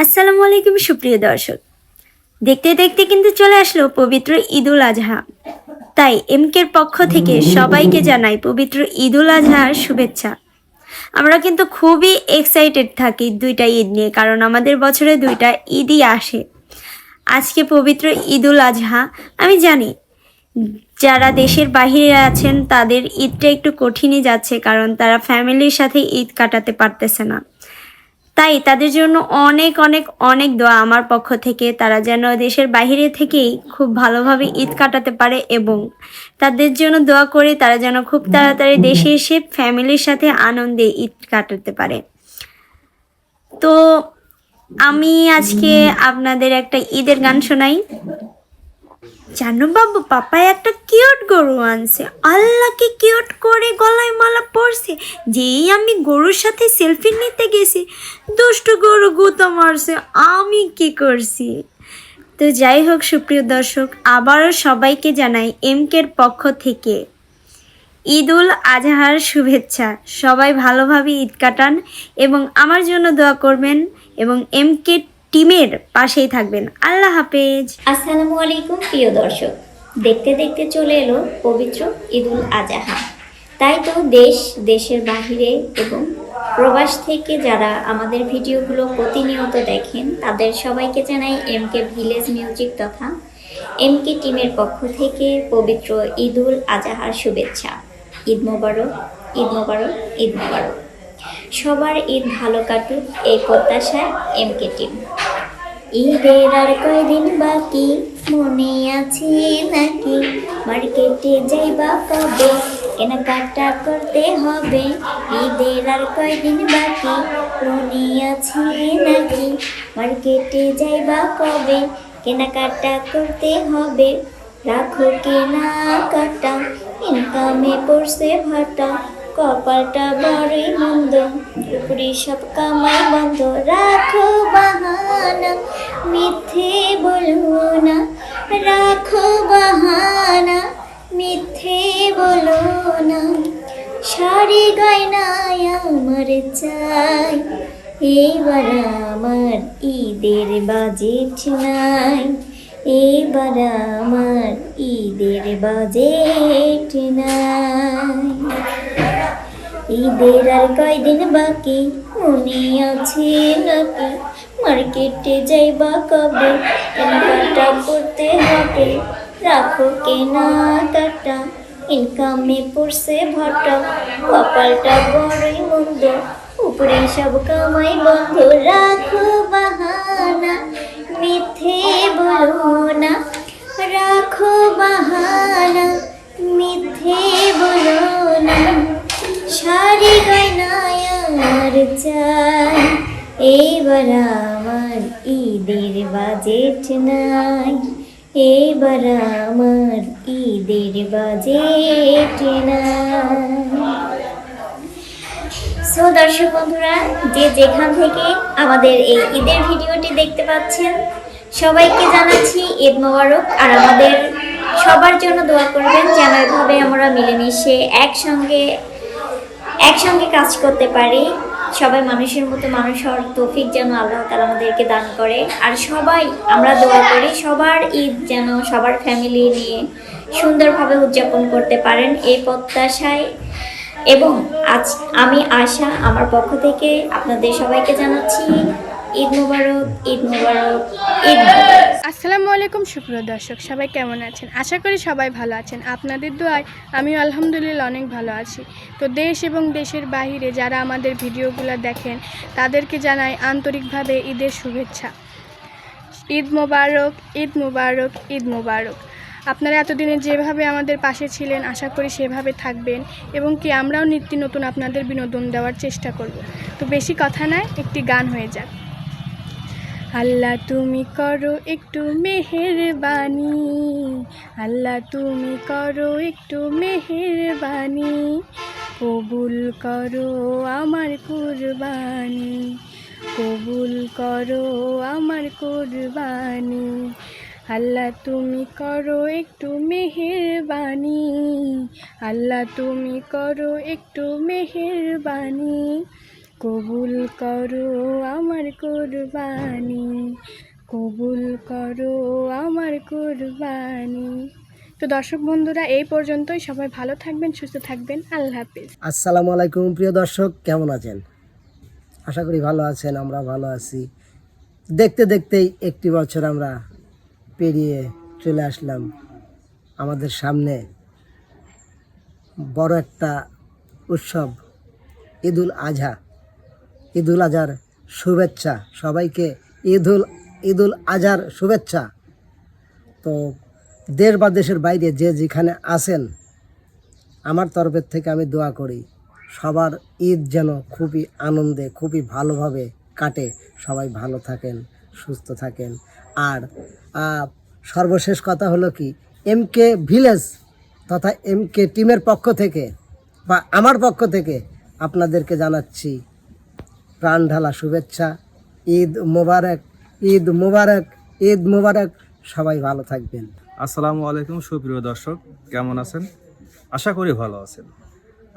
আসসালামু আলাইকুম সুপ্রিয় দর্শক, দেখতে দেখতে কিন্তু চলে আসলো পবিত্র ঈদুল আজহা। তাই এমকের পক্ষ থেকে সবাইকে জানাই পবিত্র ঈদুল আজহার শুভেচ্ছা। আমরা কিন্তু খুবই এক্সাইটেড থাকি দুইটা ঈদ নিয়ে, কারণ আমাদের বছরে দুইটা ঈদই আসে। আজকে পবিত্র ঈদুল আজহা। আমি জানি যারা দেশের বাইরে আছেন তাদের ঈদটা একটু কঠিনই যাচ্ছে, কারণ তারা ফ্যামিলির সাথে ঈদ কাটাতে পারতেছে না। তাই তাদের জন্য অনেক অনেক অনেক দোয়া আমার পক্ষ থেকে, তারা যেন দেশের বাইরে থেকেই খুব ভালোভাবে ঈদ কাটাতে পারে, এবং তাদের জন্য দোয়া করে তারা যেন খুব তাড়াতাড়ি দেশে এসে ফ্যামিলির সাথে আনন্দে ঈদ কাটাতে পারে। তো আমি আজকে আপনাদের একটা ঈদের গান শোনাই। জানো বাবু, পাপায় একটা কিউট গরু আনছে, আল্লাহ কি কিউট করে গলায় মালা পরছে। যেই আমি গরুর সাথে সেলফি নিতে গেছি, দুষ্ট গরু গুঁতো মারছে, আমি কি করছি। তো যাই হোক সুপ্রিয় দর্শক, আবারও সবাইকে জানাই এমকের পক্ষ থেকে ঈদুল আজহার শুভেচ্ছা। সবাই ভালোভাবে ঈদ কাটান এবং আমার জন্য দোয়া করবেন এবং এমকে টিমের পাশেই থাকবেন। আল্লাহ হাফেজ। আসসালামু আলাইকুম প্রিয় দর্শক, দেখতে দেখতে চলে এলো পবিত্র ঈদুল আজহা। তাই তো দেশের বাহিরে এবং প্রবাস থেকে যারা আমাদের ভিডিওগুলো প্রতিনিয়ত দেখেন তাদের সবাইকে জানাই এমকে ভিলেজ মিউজিক তথা এমকে টিমের পক্ষ থেকে পবিত্র ঈদুল আজহার শুভেচ্ছা। ঈদ মোবারক, ঈদ মোবারক, ঈদ মোবারক। সবার ঈদ ভালো কাটুক এই প্রত্যাশায় এমকে টিম। ঈদের আর কয়দিন বাকি, মনে আছে নাকি? মার্কেটে যাইবা কবে? কেনাকাটা করতে হবে। ঈদের আর কয়দিন বাকি, মনে আছে নাকি? মার্কেটে যাইবা কবে? কেনাকাটা করতে হবে। রাখো কেনাকাটা, ইনকামে পড়ছে ভাটা, কপালটা বড়ই মন্দ, উপরে সব কামাই বন্ধ। রাখো বাহানা, মিথ্যে বলো না, রাখো বাহানা, মিথ্যে বলো না। শাড়ি গয়নায় আমার চাই, এইবার আমার ঈদের বাজেট নাই, এইবার আমার ঈদের বাজেট নাই। ঈদের আর কয়দিন বাকি, মনে আছে নাকি? মার্কেটে যাইবা কবে? কেনাকাটা করতে হবে। রাখো কেনাকাটা, ইনকামে পড়ছে ভাটা, কপালটা বড়ই মন্দ, উপরে সব কামাই বন্ধ। রাখো বাহানা, মিথ্যে বলো না, রাখো বাহানা, মিথ্যে বলো না। শাড়ি গয়নায় আমার চাই, এইবার আমার ঈদের বাজেট নাই, এইবার আমার ঈদের বাজেট নাই। সো দর্শক বন্ধুরা, যে যেখান থেকে আমাদের এই ঈদের ভিডিওটি দেখতে পাচ্ছেন সবাইকে জানাচ্ছি ঈদ মোবারক। আর আমাদের সবার জন্য দোয়া করবেন যেন এভাবে আমরা মিলেমিশে একসঙ্গে কাজ করতে পারি। সবাই মানুষের মতো মানুষ হওয়ার তৌফিক যেন আল্লাহ তাআলা আমাদেরকে দান করে। আর সবাই আমরা দোয়া করি সবার ঈদ যেন সবার ফ্যামিলি নিয়ে সুন্দরভাবে উদযাপন করতে পারেন এই প্রত্যাশায়। এবং আজ আমি আশা আমার পক্ষ থেকে আপনাদের সবাইকে জানাচ্ছি ঈদ মোবারক, ঈদ মোবারক, ঈদ মোবারক। আসসালামু আলাইকুম সুপ্রিয় দর্শক, সবাই কেমন আছেন? আশা করি সবাই ভালো আছেন। আপনাদের দোয়ায় আমিও আলহামদুলিল্লাহ অনেক ভালো আছি। তো দেশ এবং দেশের বাইরে যারা আমাদের ভিডিওগুলো দেখেন তাদেরকে জানাই আন্তরিকভাবে ঈদের শুভেচ্ছা। ঈদ মোবারক, ঈদ মোবারক, ঈদ মোবারক। আপনারা এতদিনে যেভাবে আমাদের পাশে ছিলেন আশা করি সেভাবে থাকবেন, এবং কি আমরাও নিত্য নতুন আপনাদের বিনোদন দেওয়ার চেষ্টা করব। তো বেশি কথা নয়, একটি গান হয়ে যাক। আল্লাহ তুমি করো একটু মেহেরবানি, আল্লাহ তুমি করো একটু মেহেরবানি, কবুল করো আমার কুরবানি, কবুল করো আমার কুরবানি। আল্লাহ তুমি করো একটু মেহেরবানি, আল্লাহ তুমি করো একটু মেহেরবানি, কবুল করো আমার কুরবানি, কবুল করো আমার কুরবানি। তো দর্শক বন্ধুরা, এই পর্যন্তই। সবাই ভালো থাকবেন, সুস্থ থাকবেন। আল্লাহ হাফিজ। আসসালামু আলাইকুম প্রিয় দর্শক, কেমন আছেন? আশা করি ভালো আছেন, আমরা ভালো আছি। দেখতে দেখতেই একটি বছর আমরা পেরিয়ে চলে আসলাম। আমাদের সামনে বড় একটা উৎসব, ঈদুল আজহা। ঈদুল আজহার শুভেচ্ছা সবাইকে, ঈদুল আজহার শুভেচ্ছা। তো দেশ বা দেশের বাইরে যে যেখানে আছেন, আমার তরফের থেকে আমি দোয়া করি সবার ঈদ যেন খুবই আনন্দে, খুবই ভালোভাবে কাটে। সবাই ভালো থাকেন, সুস্থ থাকেন। আর সর্বশেষ কথা হলো কি, এমকে ভিলেজ তথা এমকে টিমের পক্ষ থেকে বা আমার পক্ষ থেকে আপনাদেরকে জানাচ্ছি প্রাণ ঢালা শুভেচ্ছা। ঈদ মোবারক, ঈদ মোবারক, ঈদ মোবারক। সবাই ভালো থাকবেন। আসসালামু আলাইকুম সুপ্রিয় দর্শক, কেমন আছেন? আশা করি ভালো আছেন।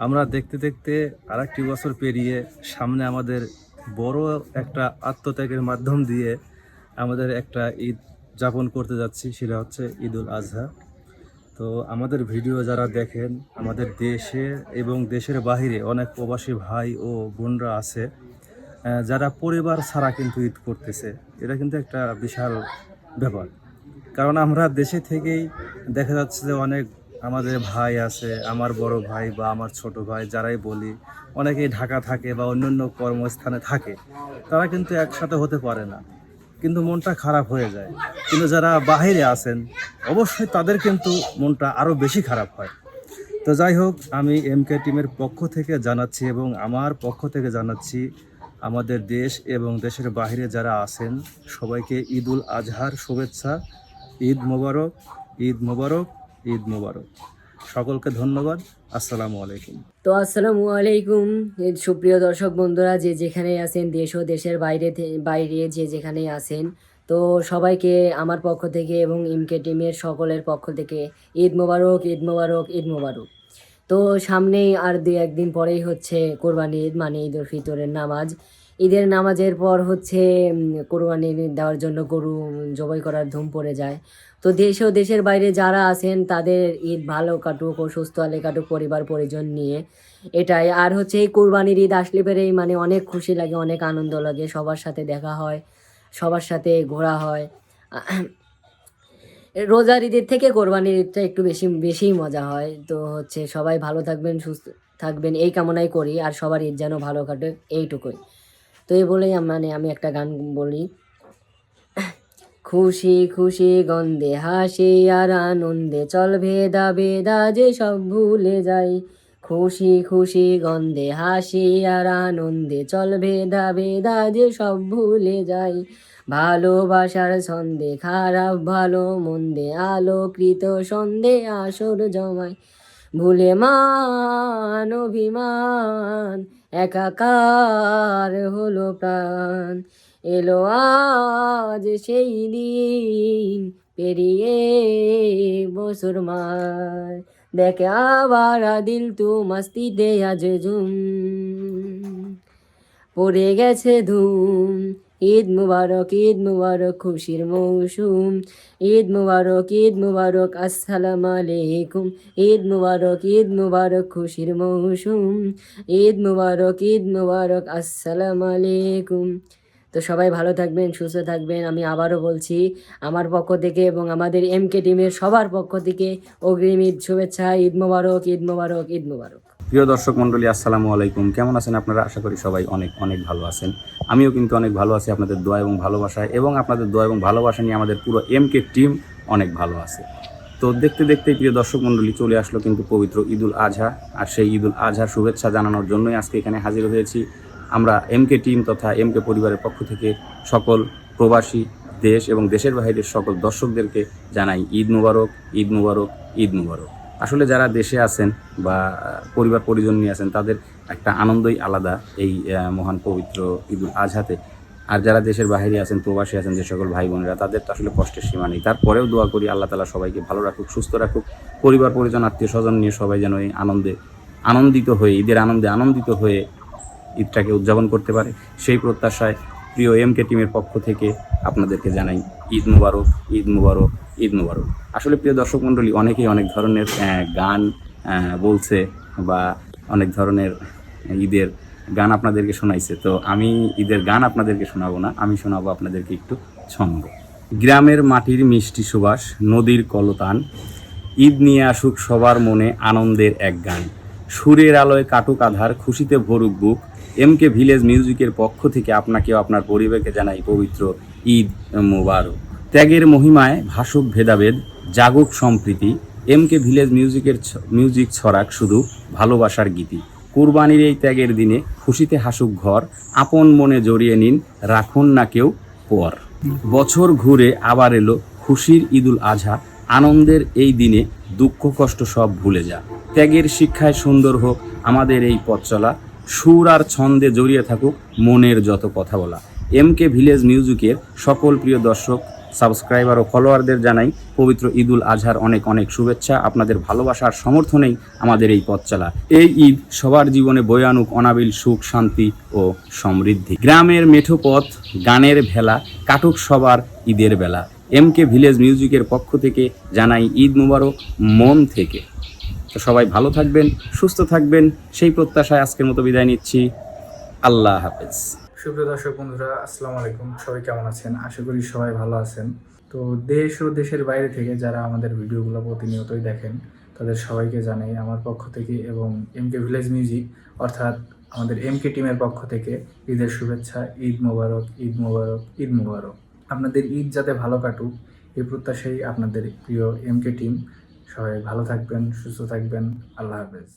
আমরা দেখতে দেখতে আরেকটি বছর পেরিয়ে সামনে আমাদের বড় একটা আত্মত্যাগের মাধ্যম দিয়ে আমাদের একটা ঈদ যাপন করতে যাচ্ছি, সেটা হচ্ছে ঈদুল আজহা। তো আমাদের ভিডিও যারা দেখেন, আমাদের দেশে এবং দেশের বাহিরে অনেক প্রবাসী ভাই ও বোনরা আছে যারা পরিবার ছাড়া কিন্তু ঈদ করতেছে। এটা কিন্তু একটা বিশাল ব্যাপার, কারণ আমরা দেশে থেকেই দেখা যাচ্ছে যে অনেক আমাদের ভাই আছে, আমার বড় ভাই বা আমার ছোট ভাই যারাই বলি, অনেকেই ঢাকা থাকে বা অন্যান্য কর্মস্থানে থাকে, তারা কিন্তু একসাথে হতে পারে না, কিন্তু মনটা খারাপ হয়ে যায়। কিন্তু যারা বাইরে আছেন অবশ্যই তাদের কিন্তু মনটা আরও বেশি খারাপ হয়। তো যাই হোক, আমি এমকে টিমের পক্ষ থেকে জানাচ্ছি এবং আমার পক্ষ থেকে জানাচ্ছি আমাদের দেশ এবং দেশের বাইরে যারা আছেন সবাইকে ঈদুল আজহার শুভেচ্ছা। ঈদ মোবারক, ঈদ মোবারক, ঈদ মোবারক। সকলকে ধন্যবাদ। আসসালামু আলাইকুম। তো আসসালামু আলাইকুম সুপ্রিয় দর্শক বন্ধুরা, যে যেখানে আছেন, দেশ ও দেশের বাইরে যে যেখানে আছেন, তো সবাইকে আমার পক্ষ থেকে এবং এমকে টিমের সকলের পক্ষ থেকে ঈদ মোবারক, ঈদ মোবারক, ঈদ মোবারক। তো সামনেই আর 2-1 দিন পরেই হচ্ছে কোরবানি ঈদ, মানে ঈদ উল ফিতরের নামাজ। ঈদের নামাজের পর হচ্ছে কোরবানি দেওয়ার জন্য গরু জবাই করার ধুম পড়ে যায়। তো দেশ ও দেশের বাইরে যারা আছেন তাদের ঈদ ভালো কাটুক ও সুস্থ আলে কাটুক, পরিবার পরিজন নিয়ে, এটাই। আর হচ্ছে এই কোরবানির ঈদ আসলে পরেই মানে অনেক খুশি লাগে, অনেক আনন্দ লাগে, সবার সাথে দেখা হয়, সবার সাথে ঘোরা হয়। রোজার ঈদের থেকে কোরবানির ঈদটা একটু বেশিই মজা হয়। তো হচ্ছে সবাই ভালো থাকবেন, সুস্থ থাকবেন, এই কামনাই করি। আর সবার ঈদ যেন ভালো কাটে, এইটুকুই। তো এই বলেই আমি একটা গান বলি। খুশি খুশি গন্ধে হাসি আর আনন্দে চল ভেদা ভেদা যে সব ভুলে যাই। খুশি খুশি গন্ধে হাসি আর আনন্দে চল ভেদা ভেদা যে সব ভুলে যাই। ভালোবাসার ছন্দে খারাপ ভালো মন্দে আলোকৃত সন্ধে আসর জমায়। ভুলে মান অভিমান একাকার হলো প্রাণ। এলো আজ সেই দিন পেরিয়ে বছর মাস। দেখে আবার দিল তু মস্তিতে আজ ঝুম পড়ে গেছে ধুম। ঈদ মুবারক, ঈদ মুবারক, খুশির মৌসুম। ঈদ মুবারক, ঈদ মুবারক, আসসালামু আলাইকুম। ঈদ মুবারক, ঈদ মুবারক, খুশির মৌসুম। ঈদ মুবারক, ঈদ মুবারক, আসসালামু আলাইকুম। তো সবাই ভালো থাকবেন, সুস্থ থাকবেন। আমি আবারও বলছি, আমার পক্ষ থেকে এবং আমাদের এমকে টিমের সবার পক্ষ থেকে অগ্রিম ঈদ শুভেচ্ছা। ঈদ মোবারক, ঈদ মোবারক, ঈদ মোবারক। প্রিয় দর্শক মণ্ডলী, আসসালামু আলাইকুম। কেমন আছেন আপনারা? আশা করি সবাই অনেক অনেক ভালো আছেন। আমিও কিন্তু অনেক ভালো আছি আপনাদের দোয়া এবং ভালোবাসায়, এবং আপনাদের দোয়া এবং ভালোবাসা নিয়ে আমাদের পুরো এমকে টিম অনেক ভালো আছে। তো দেখতে দেখতে প্রিয় দর্শক মণ্ডলী, চলে আসলো কিন্তু পবিত্র ঈদুল আজহা। আর সেই ঈদুল আজহার শুভেচ্ছা জানানোর জন্যই আজকে এখানে হাজির হয়েছি। আমরা এমকে টিম তথা এমকে পরিবারের পক্ষ থেকে সকল প্রবাসী, দেশ এবং দেশের বাইরের সকল দর্শকদেরকে জানাই ঈদ মুবারক, ঈদ মুবারক, ঈদ মুবারক। আসলে যারা দেশে আছেন বা পরিবার পরিজন নিয়ে আছেন, তাদের একটা আনন্দই আলাদা এই মহান পবিত্র ঈদুল আজহাতে। আর যারা দেশের বাইরে আছেন, প্রবাসী আছেন, যে সকল ভাই বোনেরা, তাদের তো আসলে কষ্টের সীমা নেই। তারপরেও দোয়া করি আল্লাহ তাআলা সবাইকে ভালো রাখুক, সুস্থ রাখুক, পরিবার পরিজন, আত্মীয় স্বজন নিয়ে সবাই যেন এই আনন্দিত হয়ে, ঈদের আনন্দে আনন্দিত হয়ে ঈদটাকে উদযাপন করতে পারে। সেই প্রত্যাশায় প্রিয় এমকে টিমের পক্ষ থেকে আপনাদেরকে জানাই ঈদ মুবারক, ঈদ মুবারক, ঈদ মুবারক। আসলে প্রিয় দর্শক মণ্ডলী, অনেকেই অনেক ধরনের গান বলছে বা অনেক ধরনের ঈদের গান আপনাদেরকে শোনাইছে। তো আমি ঈদের গান আপনাদেরকে শোনাবো না, আমি শোনাবো আপনাদেরকে একটু ছন্দ। গ্রামের মাটির মিষ্টি সুবাস, নদীর কলতান, ঈদ নিয়ে আসুক সবার মনে আনন্দের এক গান। সুরের আলোয় কাটুক আধার, খুশিতে ভরুক বুক। এমকে ভিলেজ মিউজিকের পক্ষ থেকে আপনাকে ও আপনার পরিবারকে জানাই পবিত্র ঈদ মুবারক। ত্যাগের মহিমায় ভাসুক ভেদাভেদ, জাগুক সম্প্রীতি। এমকে ভিলেজ মিউজিক ছড়াক শুধু ভালোবাসার গীতি। কুরবানির এই ত্যাগের দিনে খুশিতে হাসুক ঘর, আপন মনে জড়িয়ে নিন, রাখুন না কেউ পর। বছর ঘুরে আবার এলো খুশির ঈদুল আজহা, আনন্দের এই দিনে দুঃখ কষ্ট সব ভুলে যা। ত্যাগের শিক্ষায় সুন্দর হোক আমাদের এই পথ চলা, সুর আর ছন্দে জড়িয়ে থাকুক মনের যত কথা বলা। এমকে ভিলেজ মিউজিকের সকল প্রিয় দর্শক, সাবস্ক্রাইবার ও ফলোয়ারদের জানাই পবিত্র ঈদুল আজহার অনেক অনেক শুভেচ্ছা। আপনাদের ভালোবাসার সমর্থনেই আমাদের এই পথ চলা। এই ঈদ সবার জীবনে বয়ে আনুক অনাবিল সুখ, শান্তি ও সমৃদ্ধি। গ্রামের মেঠো পথ, গানের ভেলা, কাটুক সবার ঈদের বেলা। এমকে ভিলেজ মিউজিকের পক্ষ থেকে জানাই ঈদ মুবারক মন থেকে। তো সবাই ভালো থাকবেন, সুস্থ থাকবেন, সেই প্রত্যাশায় আজকের মতো বিদায় নিচ্ছি। আল্লাহ হাফেজ। সুপ্রিয় দর্শক বন্ধুরা, আসসালামু আলাইকুম। সবাই কেমন আছেন? আশা করি সবাই ভালো আছেন। তো দেশ ও দেশের বাইরে থেকে যারা আমাদের ভিডিওগুলো প্রতিনিয়তই দেখেন, তাদের সবাইকে জানাই আমার পক্ষ থেকে এবং এমকে ভিলেজ মিউজিক অর্থাৎ আমাদের এমকে টিমের পক্ষ থেকে ঈদের শুভেচ্ছা। ঈদ মোবারক, ঈদ মোবারক, ঈদ মোবারক। আপনাদের ঈদ যাতে ভালো কাটুক এই প্রত্যাশাই আপনাদের প্রিয় এমকে টিম। সবাই ভালো থাকবেন, সুস্থ থাকবেন। আল্লাহ হাফেজ।